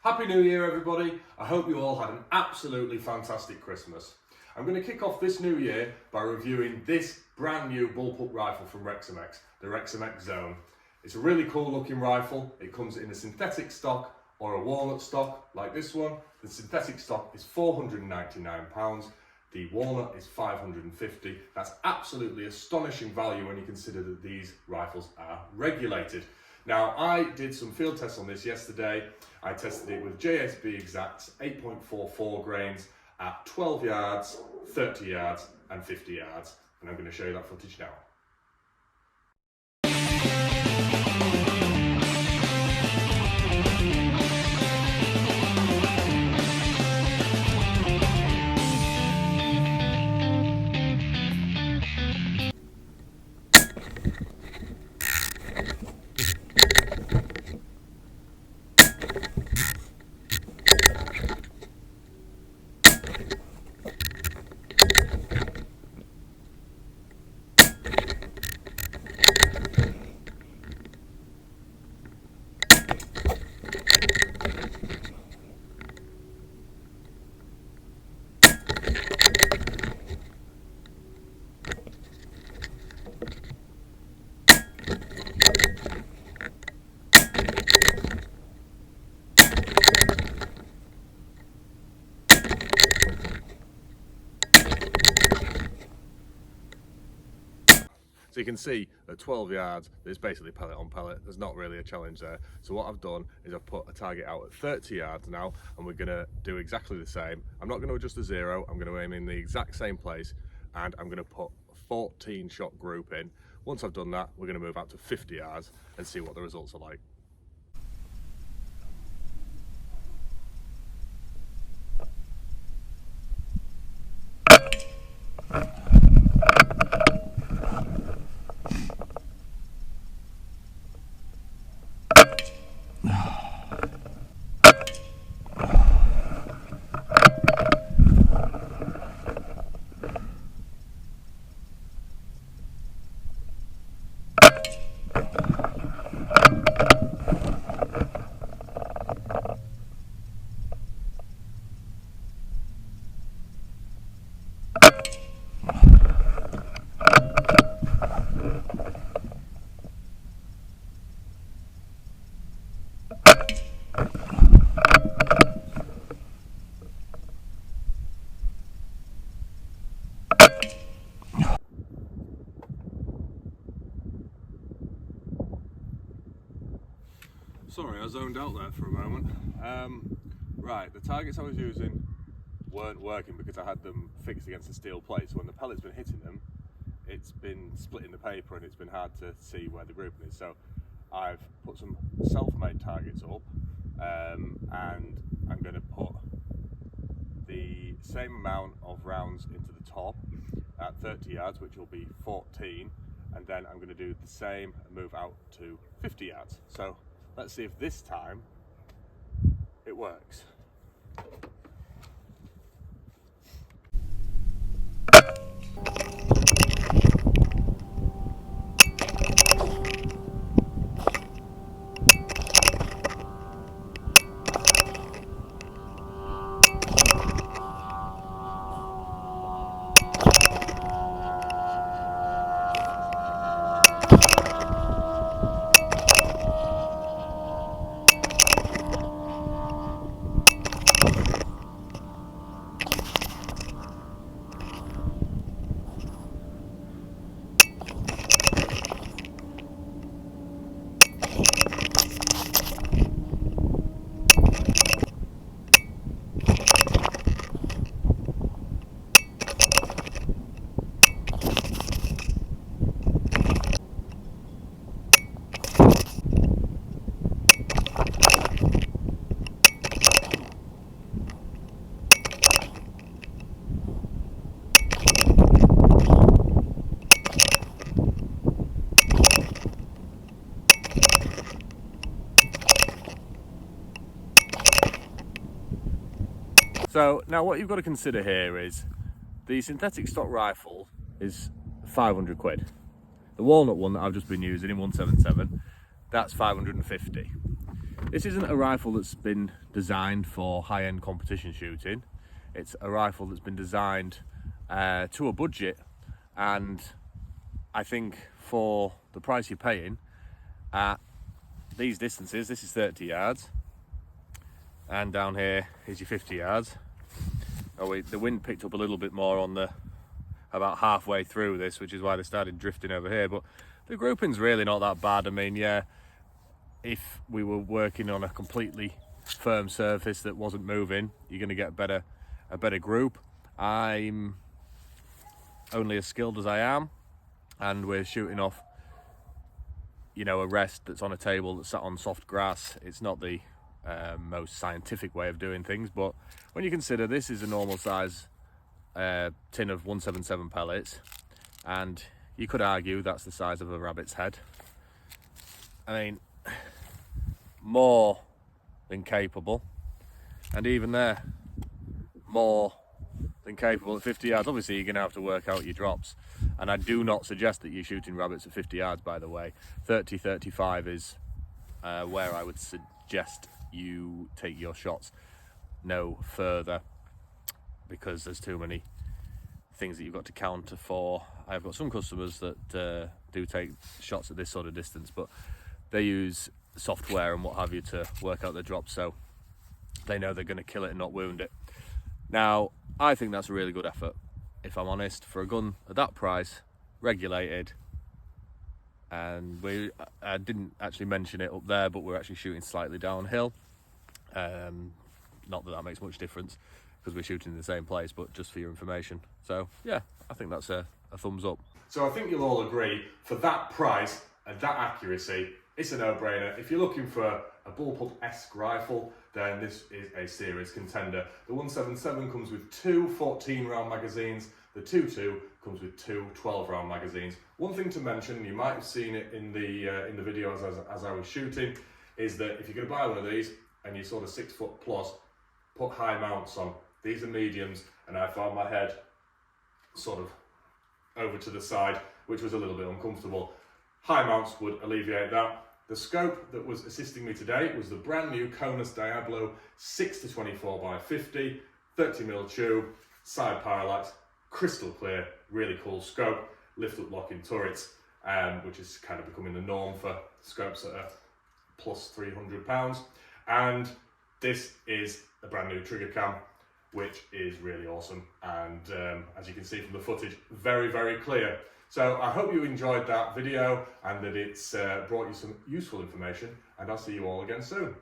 Happy New Year everybody. I hope you all had an absolutely fantastic Christmas. I'm going to kick off this new year by reviewing this brand new bullpup rifle from Reximex, the Reximex Zone. It's a really cool looking rifle. It comes in a synthetic stock or a walnut stock like this one. The synthetic stock is £499. The walnut is $550. That's absolutely astonishing value when you consider that these rifles are regulated. Now, I did some field tests on this yesterday. I tested it with JSB Exacts 8.44 grains at 12 yards, 30 yards and 50 yards. And I'm going to show you that footage now. So you can see at 12 yards, there's basically pellet on pellet. There's not really a challenge there. So what I've done is I've put a target out at 30 yards now, and we're gonna do exactly the same. I'm not gonna adjust the zero. I'm gonna aim in the exact same place, and I'm gonna put a 14 shot group in. Once I've done that, we're gonna move out to 50 yards and see what the results are like. Sorry, I zoned out there for a moment. Right, the targets I was using weren't working because I had them fixed against a steel plate. So when the pellet's been hitting them, it's been splitting the paper and it's been hard to see where the grouping is. So I've put some self-made targets up, and I'm going to put the same amount of rounds into the top at 30 yards, which will be 14, and then I'm going to do the same and move out to 50 yards. So let's see if this time it works. So now what you've got to consider here is the synthetic stock rifle is 500 quid. The walnut one that I've just been using in 177, that's 550. This isn't a rifle that's been designed for high-end competition shooting. It's a rifle that's been designed to a budget, and I think for the price you're paying at these distances, this is 30 yards, and down here is your 50 yards. The wind picked up a little bit more on about halfway through this, which is why they started drifting over here, but the grouping's really not that bad. I mean, yeah, if we were working on a completely firm surface that wasn't moving, you're going to get a better group. I'm only as skilled as I am, and we're shooting off, you know, a rest that's on a table that's sat on soft grass. It's not the most scientific way of doing things, but when you consider this is a normal size tin of 177 pellets, and you could argue that's the size of a rabbit's head. I mean, more than capable, and even there, more than capable at 50 yards. Obviously you're going to have to work out your drops, and I do not suggest that you're shooting rabbits at 50 yards, by the way. 30-35 is where I would suggest you take your shots, no further, because there's too many things that you've got to counter for. I've got some customers that do take shots at this sort of distance, but they use software and what have you to work out the drop, so they know they're going to kill it and not wound it. Now, I think that's a really good effort, if I'm honest, for a gun at that price, regulated. And I didn't actually mention it up there, but we're actually shooting slightly downhill. Not that that makes much difference, because we're shooting in the same place, but just for your information. So yeah, I think that's a thumbs up. So I think you'll all agree, for that price and that accuracy, it's a no-brainer. If you're looking for a bullpup-esque rifle, then this is a serious contender. The 177 comes with two 14-round magazines. The 2.2 comes with two 12-round magazines. One thing to mention, and you might have seen it in the video as I was shooting, is that if you're going to buy one of these and you're sort of 6 foot plus, put high mounts on. These are mediums, and I found my head sort of over to the side, which was a little bit uncomfortable. High mounts would alleviate that. The scope that was assisting me today was the brand new Conus Diablo 6-24x50, 30mm tube, side parallax, crystal clear, really cool scope, lift up locking turrets, which is kind of becoming the norm for scopes that are plus £300. And this is a brand new trigger cam, which is really awesome. And as you can see from the footage, very, very clear. So I hope you enjoyed that video and that it's brought you some useful information, and I'll see you all again soon.